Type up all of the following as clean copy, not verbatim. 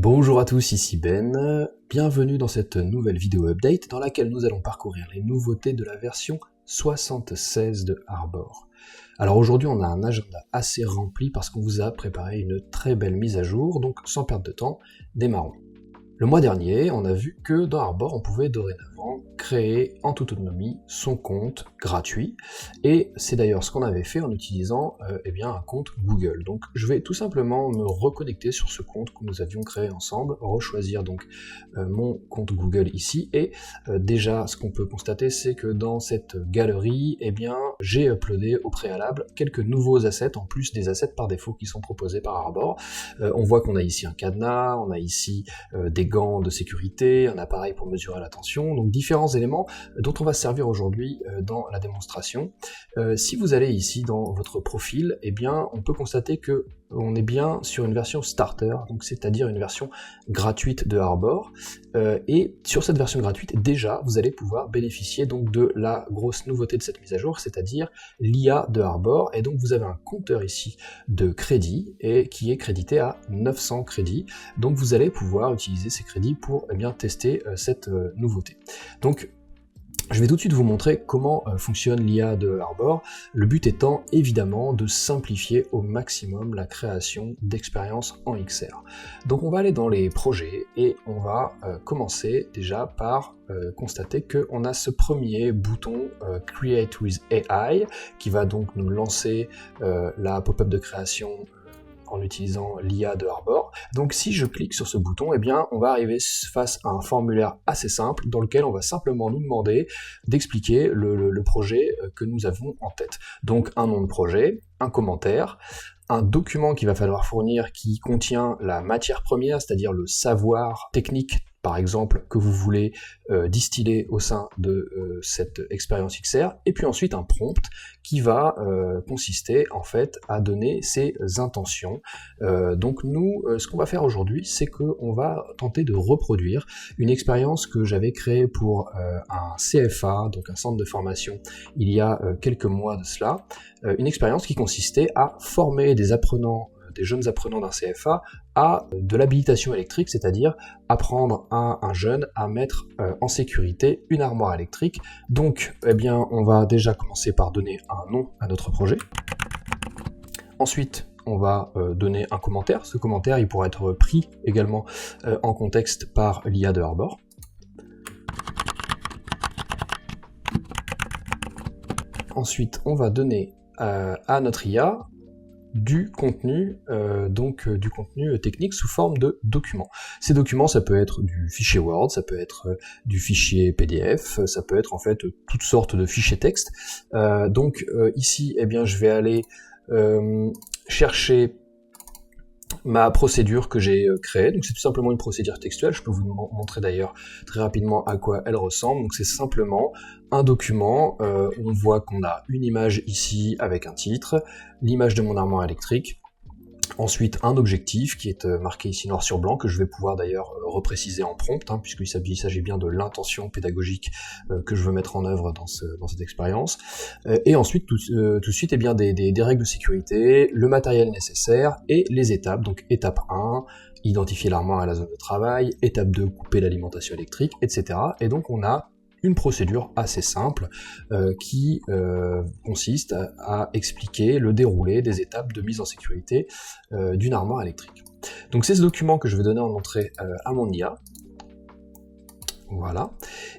Bonjour à tous, ici Ben, bienvenue dans cette nouvelle vidéo update dans laquelle nous allons parcourir les nouveautés de la version 76 de Arbor. Alors aujourd'hui on a un agenda assez rempli parce qu'on vous a préparé une très belle mise à jour, donc sans perdre de temps, démarrons. Le mois dernier, on a vu que dans Arbor, on pouvait dorénavant créer en toute autonomie son compte gratuit, et c'est d'ailleurs ce qu'on avait fait en utilisant un compte Google. Donc je vais tout simplement me reconnecter sur ce compte que nous avions créé ensemble, rechoisir donc mon compte Google ici, et déjà ce qu'on peut constater, c'est que dans cette galerie, j'ai uploadé au préalable quelques nouveaux assets, en plus des assets par défaut qui sont proposés par Arbor. On voit qu'on a ici un cadenas, on a ici des gants de sécurité, un appareil pour mesurer la tension, donc différents éléments dont on va se servir aujourd'hui dans la démonstration. Si vous allez ici dans votre profil, on peut constater que on est bien sur une version starter, donc c'est-à-dire une version gratuite de Arbor, et sur cette version gratuite, déjà, vous allez pouvoir bénéficier donc de la grosse nouveauté de cette mise à jour, c'est-à-dire l'IA de Arbor, et donc vous avez un compteur ici de crédits, et qui est crédité à 900 crédits, donc vous allez pouvoir utiliser ces crédits pour tester cette nouveauté. Donc, je vais tout de suite vous montrer comment fonctionne l'IA de Arbor, le but étant évidemment de simplifier au maximum la création d'expériences en XR. Donc on va aller dans les projets et on va commencer déjà par constater qu'on a ce premier bouton Create with AI qui va donc nous lancer la pop-up de création en utilisant l'IA de Arbor. Donc si je clique sur ce bouton, on va arriver face à un formulaire assez simple dans lequel on va simplement nous demander d'expliquer le projet que nous avons en tête. Donc un nom de projet, un commentaire, un document qu'il va falloir fournir qui contient la matière première, c'est-à-dire le savoir technique, par exemple, que vous voulez distiller au sein de cette expérience XR, et puis ensuite un prompt qui va consister en fait à donner ses intentions. Donc nous, ce qu'on va faire aujourd'hui, c'est qu'on va tenter de reproduire une expérience que j'avais créée pour un CFA, donc un centre de formation, il y a quelques mois de cela, une expérience qui consistait à former des apprenants, des jeunes apprenants d'un CFA à de l'habilitation électrique, c'est-à-dire apprendre à un jeune à mettre en sécurité une armoire électrique. Donc, on va déjà commencer par donner un nom à notre projet. Ensuite, on va donner un commentaire. Ce commentaire, il pourra être pris également en contexte par l'IA de Arbor. Ensuite, on va donner à notre IA du contenu, du contenu technique sous forme de documents. Ces documents, ça peut être du fichier Word, ça peut être du fichier PDF, ça peut être en fait toutes sortes de fichiers texte. Ici, je vais aller chercher ma procédure que j'ai créée, donc c'est tout simplement une procédure textuelle, je peux vous montrer d'ailleurs très rapidement à quoi elle ressemble. Donc c'est simplement un document, on voit qu'on a une image ici avec un titre, l'image de mon armoire électrique, ensuite un objectif qui est marqué ici noir sur blanc, que je vais pouvoir d'ailleurs repréciser en prompt, puisqu'il s'agit bien de l'intention pédagogique que je veux mettre en œuvre dans cette expérience. Et ensuite, tout de suite, des règles de sécurité, le matériel nécessaire et les étapes. Donc étape 1, identifier l'armoire à la zone de travail, étape 2, couper l'alimentation électrique, etc. Et donc on a une procédure assez simple qui consiste à expliquer le déroulé des étapes de mise en sécurité d'une armoire électrique. Donc c'est ce document que je vais donner en entrée à mon IA. Voilà.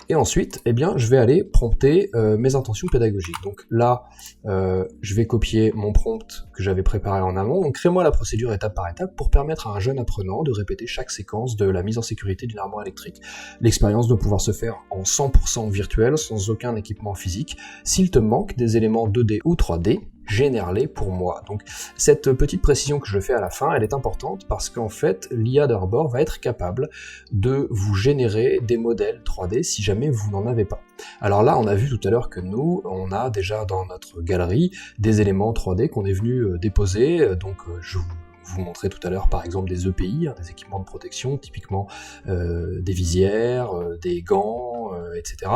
Et ensuite, je vais aller prompter mes intentions pédagogiques. Donc là, je vais copier mon prompt que j'avais préparé en amont. Donc crée-moi la procédure étape par étape pour permettre à un jeune apprenant de répéter chaque séquence de la mise en sécurité d'une armoire électrique. L'expérience doit pouvoir se faire en 100% virtuel, sans aucun équipement physique. S'il te manque des éléments 2D ou 3D, génère-les pour moi. Donc cette petite précision que je fais à la fin, elle est importante parce qu'en fait, l'IA d'Arbor va être capable de vous générer des modèles 3D si jamais vous n'en avez pas. Alors là, on a vu tout à l'heure que nous, on a déjà dans notre galerie des éléments 3D qu'on est venu déposer, je vous montrer tout à l'heure par exemple des EPI, des équipements de protection, typiquement des visières, des gants, éléments, etc.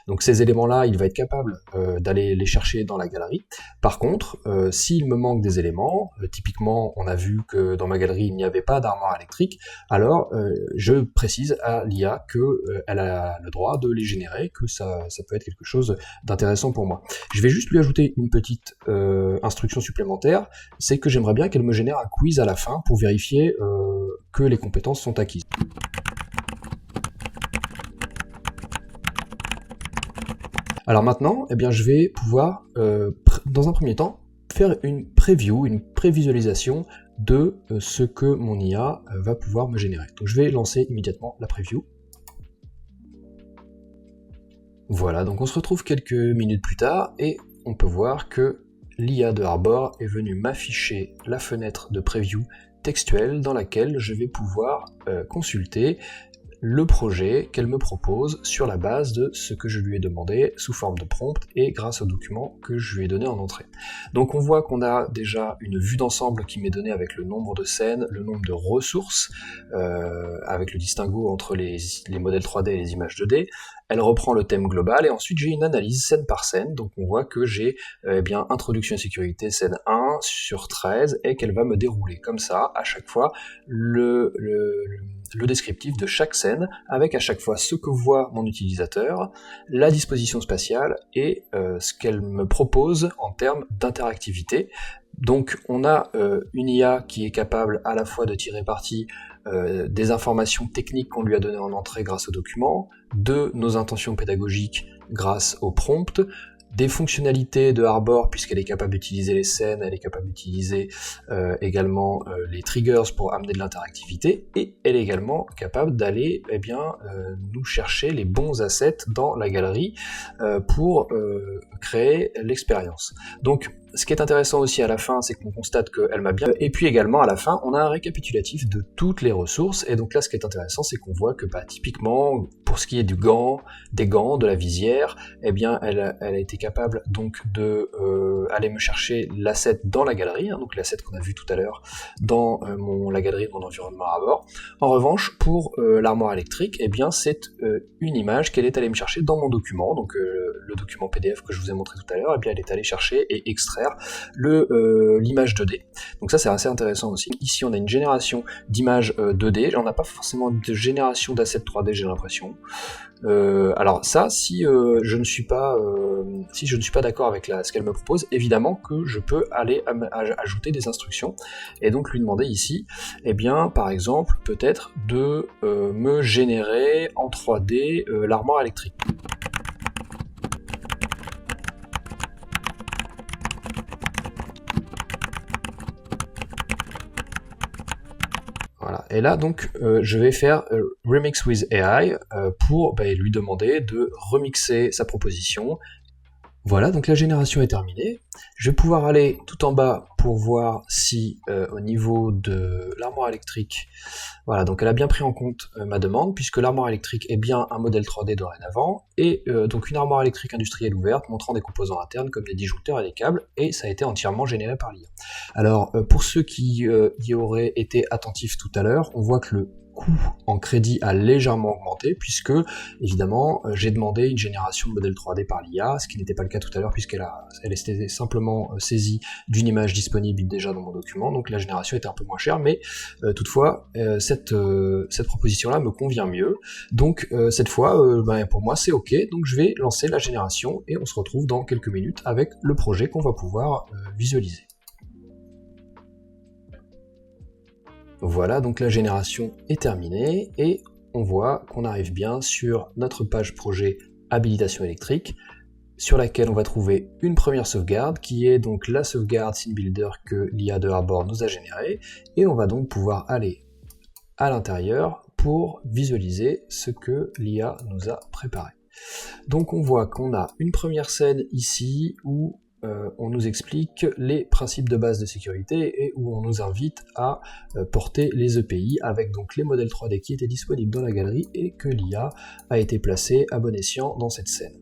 Donc ces éléments-là, il va être capable d'aller les chercher dans la galerie. Par contre, s'il me manque des éléments, typiquement on a vu que dans ma galerie il n'y avait pas d'armoire électrique, alors je précise à l'IA qu'elle a le droit de les générer, que ça peut être quelque chose d'intéressant pour moi. Je vais juste lui ajouter une petite instruction supplémentaire, c'est que j'aimerais bien qu'elle me génère un quiz à la fin pour vérifier que les compétences sont acquises. Alors maintenant, eh bien, je vais pouvoir, dans un premier temps, faire une preview, une prévisualisation de ce que mon IA va pouvoir me générer. Donc je vais lancer immédiatement la preview. Voilà, donc on se retrouve quelques minutes plus tard et on peut voir que l'IA de Arbor est venue m'afficher la fenêtre de preview textuelle dans laquelle je vais pouvoir consulter le projet qu'elle me propose sur la base de ce que je lui ai demandé sous forme de prompt et grâce au document que je lui ai donné en entrée. Donc on voit qu'on a déjà une vue d'ensemble qui m'est donnée avec le nombre de scènes, le nombre de ressources, avec le distinguo entre les modèles 3D et les images 2D. Elle reprend le thème global et ensuite j'ai une analyse scène par scène, donc on voit que j'ai bien introduction et sécurité scène 1 sur 13 et qu'elle va me dérouler comme ça à chaque fois le descriptif de chaque scène avec à chaque fois ce que voit mon utilisateur, la disposition spatiale et ce qu'elle me propose en termes d'interactivité. Donc on a une IA qui est capable à la fois de tirer parti des informations techniques qu'on lui a données en entrée grâce au document, de nos intentions pédagogiques grâce au prompt, des fonctionnalités de Arbor puisqu'elle est capable d'utiliser les scènes, elle est capable d'utiliser également les triggers pour amener de l'interactivité, et elle est également capable d'aller nous chercher les bons assets dans la galerie pour créer l'expérience. Donc ce qui est intéressant aussi à la fin, c'est qu'on constate qu'elle m'a bien... Et puis également, à la fin, on a un récapitulatif de toutes les ressources, et donc là, ce qui est intéressant, c'est qu'on voit que, typiquement, pour ce qui est des gants, de la visière, eh bien, elle a été capable, donc, de aller me chercher l'asset dans la galerie, donc l'asset qu'on a vu tout à l'heure dans la galerie de mon environnement Arbor. En revanche, pour l'armoire électrique, eh bien, c'est une image qu'elle est allée me chercher dans mon document, donc le document PDF que je vous ai montré tout à l'heure, eh bien, elle est allée chercher et extraire l'image 2D. Donc ça c'est assez intéressant aussi. Ici on a une génération d'images 2D, on n'a pas forcément de génération d'assets 3D, j'ai l'impression. Alors ça, si je ne suis pas d'accord avec ce qu'elle me propose, évidemment que je peux aller ajouter des instructions et donc lui demander ici, eh bien par exemple peut-être de me générer en 3D l'armoire électrique. Voilà. Et là, donc, je vais faire Remix with AI pour lui demander de remixer sa proposition. Voilà, donc la génération est terminée. Je vais pouvoir aller tout en bas pour voir si au niveau de l'armoire électrique, voilà, donc elle a bien pris en compte ma demande, puisque l'armoire électrique est bien un modèle 3D dorénavant, et donc une armoire électrique industrielle ouverte montrant des composants internes comme des disjoncteurs et des câbles, et ça a été entièrement généré par l'IA. Alors pour ceux qui y auraient été attentifs tout à l'heure, on voit que le coût en crédit a légèrement augmenté, puisque évidemment j'ai demandé une génération de modèle 3D par l'IA, ce qui n'était pas le cas tout à l'heure puisqu'elle était simplement saisie d'une image disponible déjà dans mon document, donc la génération était un peu moins chère, mais toutefois cette proposition là me convient mieux, donc cette fois pour moi c'est ok, donc je vais lancer la génération et on se retrouve dans quelques minutes avec le projet qu'on va pouvoir visualiser. Voilà, donc la génération est terminée et on voit qu'on arrive bien sur notre page projet habilitation électrique, sur laquelle on va trouver une première sauvegarde qui est donc la sauvegarde SceneBuilder que l'IA de Arbor nous a générée, et on va donc pouvoir aller à l'intérieur pour visualiser ce que l'IA nous a préparé. Donc on voit qu'on a une première scène ici où on nous explique les principes de base de sécurité et où on nous invite à porter les EPI avec donc les modèles 3D qui étaient disponibles dans la galerie et que l'IA a été placée à bon escient dans cette scène.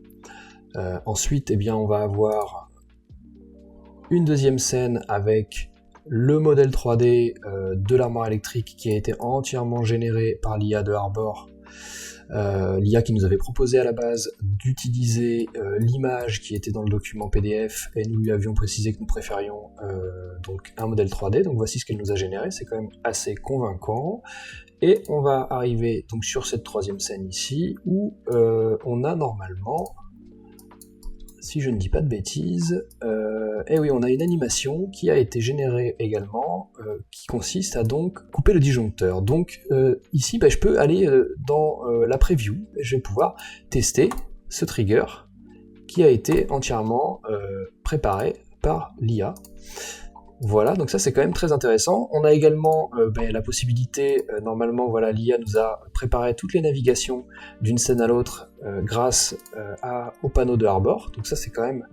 Ensuite, eh bien, on va avoir une deuxième scène avec le modèle 3D de l'armoire électrique qui a été entièrement généré par l'IA de Arbor l'IA qui nous avait proposé à la base d'utiliser l'image qui était dans le document PDF, et nous lui avions précisé que nous préférions donc un modèle 3D, donc voici ce qu'elle nous a généré, c'est quand même assez convaincant. Et on va arriver donc sur cette troisième scène ici, où on a normalement, si je ne dis pas de bêtises, et oui, on a une animation qui a été générée également, qui consiste à donc couper le disjoncteur. Donc ici, je peux aller dans la preview, et je vais pouvoir tester ce trigger qui a été entièrement préparé par l'IA. Voilà, donc ça c'est quand même très intéressant. On a également la possibilité, normalement voilà, l'IA nous a préparé toutes les navigations d'une scène à l'autre grâce au panneau de Harbor, donc ça c'est quand même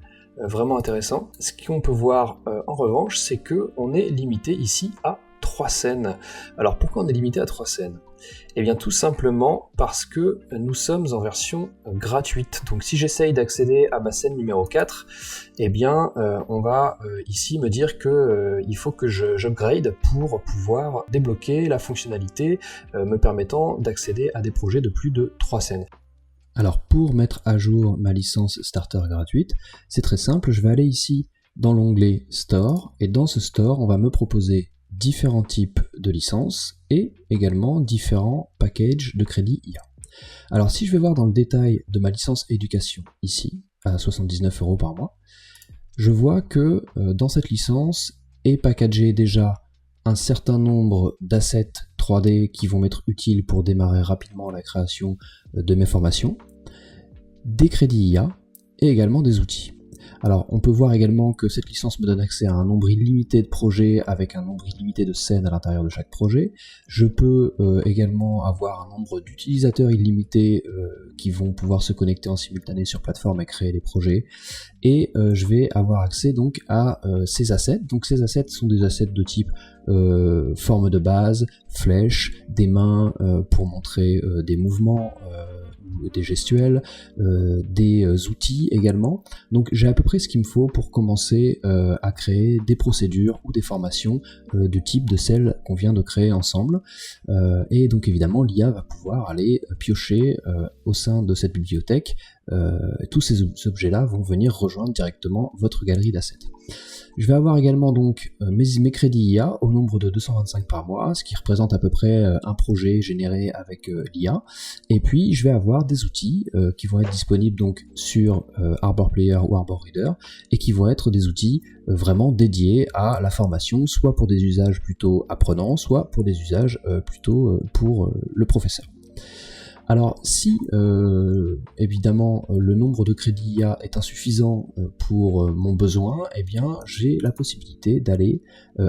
vraiment intéressant. Ce qu'on peut voir en revanche, c'est qu'on est limité ici à 3 scènes. Alors pourquoi on est limité à 3 scènes ? Eh bien tout simplement parce que nous sommes en version gratuite. Donc si j'essaye d'accéder à ma scène numéro 4, eh bien on va ici me dire que il faut que j'upgrade pour pouvoir débloquer la fonctionnalité me permettant d'accéder à des projets de plus de 3 scènes. Alors pour mettre à jour ma licence starter gratuite, c'est très simple, je vais aller ici dans l'onglet Store, et dans ce Store on va me proposer différents types de licences et également différents packages de crédit IA. Alors si je vais voir dans le détail de ma licence éducation ici, à 79 € par mois, je vois que dans cette licence est packagé déjà un certain nombre d'assets 3D qui vont m'être utiles pour démarrer rapidement la création de mes formations, des crédits IA et également des outils. Alors on peut voir également que cette licence me donne accès à un nombre illimité de projets avec un nombre illimité de scènes à l'intérieur de chaque projet. Je peux également avoir un nombre d'utilisateurs illimités qui vont pouvoir se connecter en simultané sur plateforme et créer des projets. Et je vais avoir accès donc à ces assets. Donc ces assets sont des assets de type forme de base, flèche, des mains pour montrer des mouvements, des gestuels, des outils également. Donc j'ai à peu près ce qu'il me faut pour commencer à créer des procédures ou des formations du type de celles qu'on vient de créer ensemble. Et donc évidemment l'IA va pouvoir aller piocher au sein de cette bibliothèque. Tous ces objets-là vont venir rejoindre directement votre galerie d'assets. Je vais avoir également donc mes crédits IA au nombre de 225 par mois, ce qui représente à peu près un projet généré avec l'IA. Et puis je vais avoir des outils qui vont être disponibles donc sur Harbor Player ou Harbor Reader et qui vont être des outils vraiment dédiés à la formation, soit pour des usages plutôt apprenants, soit pour des usages plutôt pour le professeur. Alors si évidemment le nombre de crédits IA est insuffisant pour mon besoin, eh bien j'ai la possibilité d'aller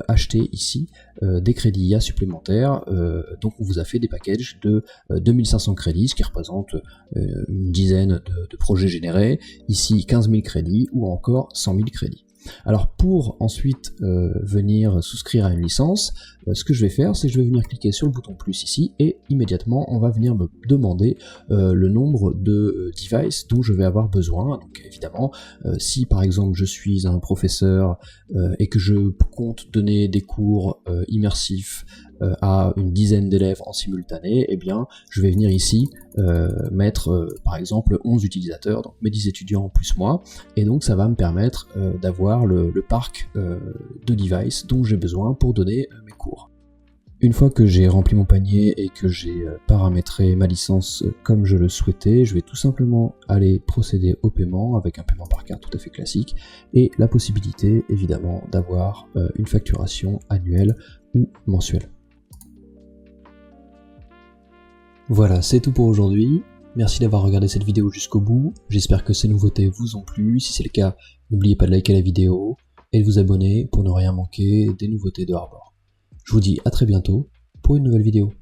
acheter ici des crédits IA supplémentaires. Donc on vous a fait des packages de 2500 crédits, ce qui représente une dizaine de projets générés, ici 15 000 crédits ou encore 100 000 crédits. Alors pour ensuite venir souscrire à une licence, ce que je vais faire, c'est que je vais venir cliquer sur le bouton plus ici et immédiatement on va venir me demander le nombre de devices dont je vais avoir besoin. Donc évidemment, si par exemple je suis un professeur et que je compte donner des cours immersifs à une dizaine d'élèves en simultané, eh bien je vais venir ici mettre par exemple 11 utilisateurs, donc mes 10 étudiants plus moi, et donc ça va me permettre d'avoir le parc de devices dont j'ai besoin pour donner mes cours. Une fois que j'ai rempli mon panier et que j'ai paramétré ma licence comme je le souhaitais, je vais tout simplement aller procéder au paiement avec un paiement par carte tout à fait classique et la possibilité évidemment d'avoir une facturation annuelle ou mensuelle. Voilà, c'est tout pour aujourd'hui. Merci d'avoir regardé cette vidéo jusqu'au bout. J'espère que ces nouveautés vous ont plu. Si c'est le cas, n'oubliez pas de liker la vidéo et de vous abonner pour ne rien manquer des nouveautés de Harbor. Je vous dis à très bientôt pour une nouvelle vidéo.